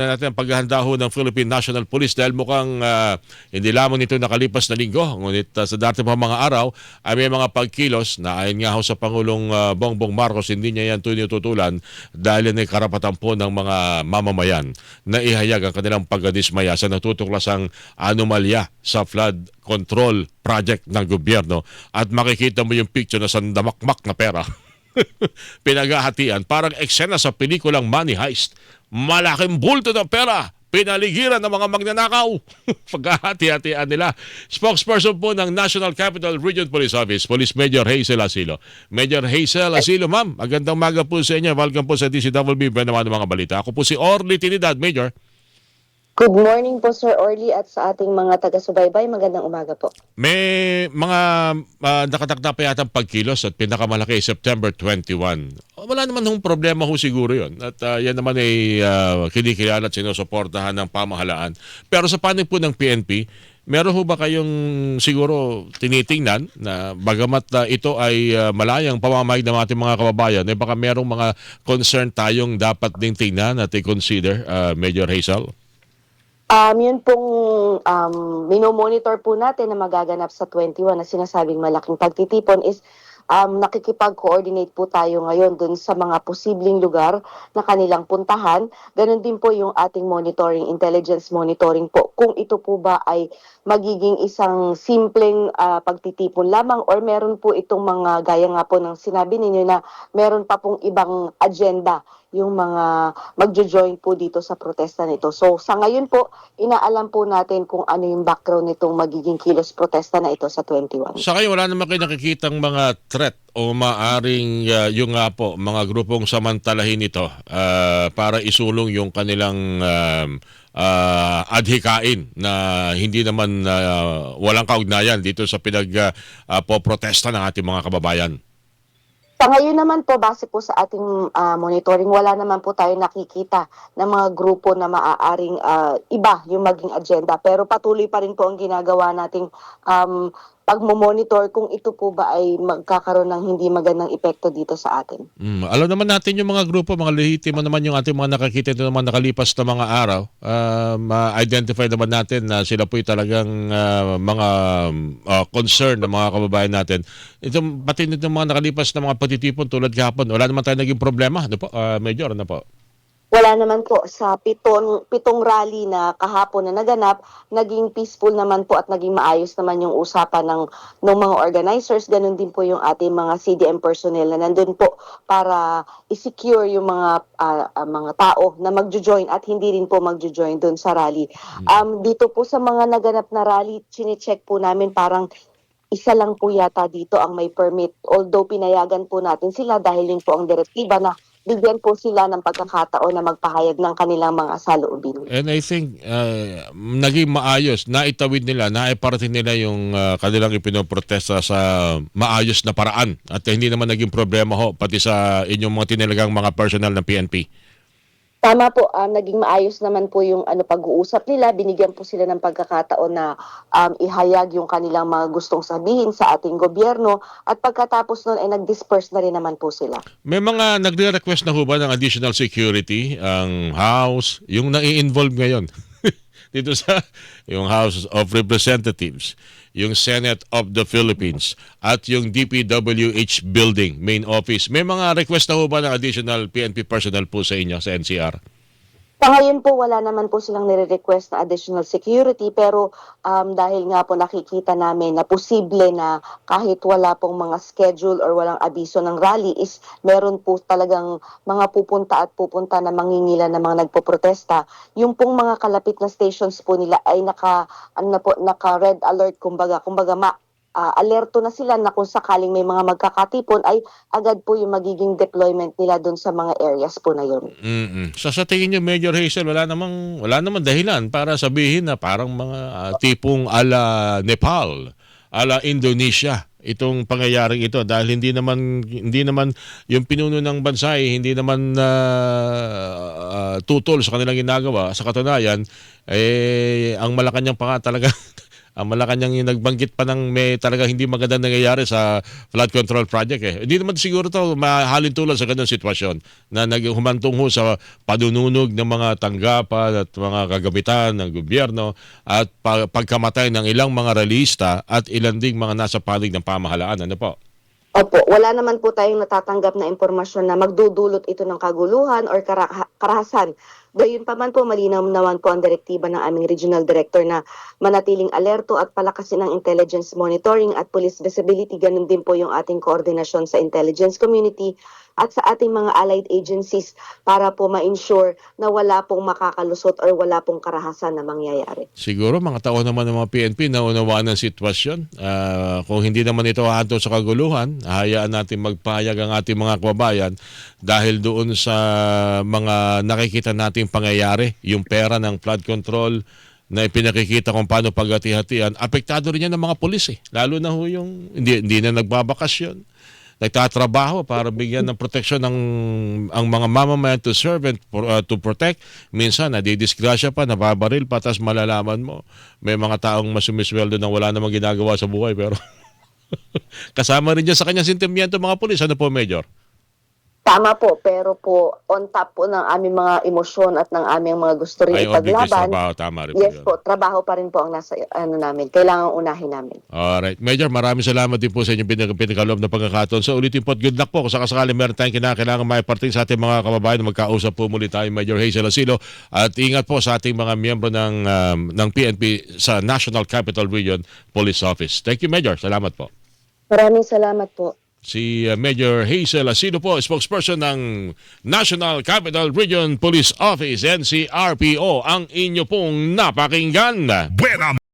natin ang paghahanda ho ng Philippine National Police dahil mukhang hindi lamang nito nakalipas na linggo, ngunit sa dati pa mga araw ay may mga pagkilos na ayon nga ho sa Pangulong Bongbong Marcos, hindi niya yan tinututulan dahil yan ay karapatan po ng mga mamamayan na ihayag ang kanilang pagdismaya sa natutuklasang anomalya sa flood control project ng gobyerno. At makikita mo yung picture na sandamakmak na pera pinaghahatian, parang eksena sa pelikulang Money Heist. Malaking bulto ng pera, pinaligiran ng mga magnanakaw. Paghahati-hatian nila. Spokesperson po ng National Capital Region Police Office, Police Major Hazel Asilo. Major Hazel Asilo, ma'am, magandang maga po sa inyo. Welcome po sa DCWB, naman ng mga balita. Ako po si Orly Trinidad, Major. Good morning po, Sir Orly, at sa ating mga taga-subaybay. Magandang umaga po. May mga nakatakda pa yatang pagkilos at pinakamalaki September 21. Wala naman hong problema ho siguro yon. At yan naman ay kinikilala at sinusuportahan ng pamahalaan. Pero sa panig po ng PNP, meron ho ba kayong siguro tinitingnan na bagamat ito ay malayang pamamahig ng ating mga kababayan, eh baka merong mga concern tayong dapat ding tingnan at i-consider, Major Hazel? Yun pong minomonitor po natin na magaganap sa 21 na sinasabing malaking pagtitipon is nakikipag-coordinate po tayo ngayon dun sa mga posibleng lugar na kanilang puntahan. Ganon din po yung ating monitoring, intelligence monitoring po. Kung ito po ba ay magiging isang simpleng pagtitipon lamang or meron po itong mga gaya nga po ng sinabi ninyo na meron pa pong ibang agenda yung mga magjo-join po dito sa protesta nito. So sa ngayon po, inaalam po natin kung ano yung background nitong magiging kilos protesta na ito sa 21. Sa kayo, wala naman kayo nakikitang mga threat o maaring yung nga po, mga grupong samantalahin ito para isulong yung kanilang adhikain na hindi naman walang kaugnayan dito sa pinag-poprotesta ng ating mga kababayan. Sa ngayon naman po, base po sa ating monitoring, wala naman po tayo nakikita ng mga grupo na maaaring iba yung maging agenda. Pero patuloy pa rin po ang ginagawa nating pagmomonitor kung ito po ba ay magkakaroon ng hindi magandang epekto dito sa atin. Alam naman natin yung mga grupo, mga lehitimo naman yung ating mga nakakita ito naman nakalipas na mga araw. Ma-identify naman natin na sila po'y talagang mga concern ng mga kababayan natin. Itong pati nitong mga nakalipas na mga patitipon tulad kahapon, wala naman tayo naging problema. Ano po, Major, ano po? Wala naman po sa pitong rally na kahapon na naganap, naging peaceful naman po at naging maayos naman yung usapan ng mga organizers. Ganun din po yung ating mga CDM personnel na nandun po para i-secure yung mga tao na magjo-join at hindi rin po magjo-join dun sa rally. Dito po sa mga naganap na rally, chine-check po namin parang isa lang po yata dito ang may permit. Although pinayagan po natin sila dahil yun po ang direktiba na bigyan po sila ng pagkakataon na magpahayag ng kanilang mga saloobin. And I think naging maayos, naitawid nila, naiparating nila yung kanilang ipinoprotesta sa maayos na paraan. At hindi naman naging problema ho, pati sa inyong mga tinalagang mga personnel ng PNP. Tama po, naging maayos naman po yung pag-uusap nila. Binigyan po sila ng pagkakataon na ihayag yung kanilang mga gustong sabihin sa ating gobyerno at pagkatapos nun ay nag-disperse na rin naman po sila. May mga nagre-request na ho ba ng additional security ang House, yung nai-involve ngayon dito sa yung House of Representatives, yung Senate of the Philippines at yung DPWH building, main office. May mga request na ho ba ng additional PNP personnel po sa inyo sa NCR? Sa ngayon po, wala naman po silang nire-request na additional security pero dahil nga po nakikita namin na posible na kahit wala pong mga schedule or walang abiso ng rally is meron po talagang mga pupunta na mangingila na mga nagpoprotesta. Yung pong mga kalapit na stations po nila ay naka red alert kumbaga alerto na sila na kung sakaling may mga magkakatipon ay agad po yung magiging deployment nila doon sa mga areas po na yun. Sa tingin niyo, Major Hazel, wala namang dahilan para sabihin na parang mga tipong ala Nepal, ala Indonesia itong pangyayaring ito dahil hindi naman yung pinuno ng bansa hindi naman tutol sa kanilang ginagawa. Sa katunayan ang Malacanang pa nga talaga Ang Malacanang yung nagbanggit pa ng may talagang hindi magandang nangyayari sa flood control project eh. Hindi naman siguro to mahalin tulad sa ganung sitwasyon na naghumantong ho sa panununog ng mga tanggapan at mga kagamitan ng gobyerno at pagkamatay ng ilang mga realista at ilan ding mga nasa panig ng pamahalaan. Ano po? Opo, wala naman po tayong natatanggap na impormasyon na magdudulot ito ng kaguluhan or karahasan. Gayunpaman po, malinaw naman po ang direktiba ng aming regional director na manatiling alerto at palakasin ang intelligence monitoring at police visibility. Ganun din po yung ating koordinasyon sa intelligence community at sa ating mga allied agencies para po ma-ensure na wala pong makakalusot or wala pong karahasan na mangyayari. Siguro mga tao naman ng mga PNP na unawaan ng sitwasyon. Kung hindi naman ito hahanto sa kaguluhan, hayaan natin magpahayag ang ating mga kababayan dahil doon sa mga nakikita nating pangyayari, yung pera ng flood control na ipinakikita kung paano paghati-hatian, apektado rin yan ng mga pulis eh. Lalo na ho yung hindi na nagbabakasyon. Nagtatrabaho para bigyan ng proteksyon ang mga mamamayan to serve and to protect. Minsan, nadidisgrasya pa, nababaril pa, tas malalaman mo. May mga taong masumisweldo na wala namang ginagawa sa buhay, pero kasama rin dyan sa kanyang sentimiento mga pulis. Ano po, Major? Tama po, pero po on top po ng aming mga emosyon at ng aming mga gusto rin ipaglaban. Trabaho, tama rin po Yes yun. po, trabaho pa rin po ang nasa namin. Kailangan unahin namin. Alright. Major, maraming salamat din po sa inyong pinagkaloob na pagkakataon. So ulitin po at good luck po kung sakasakali meron tayong kinakailangan maiparting sa ating mga kababayan. Magkausap po muli tayo, Major Hazel Asilo. At ingat po sa ating mga miyembro ng PNP sa National Capital Region Police Office. Thank you, Major. Salamat po. Maraming salamat po. Si Major Hazel Asilo po, spokesperson ng National Capital Region Police Office, NCRPO, ang inyo pong napakinggan. Buena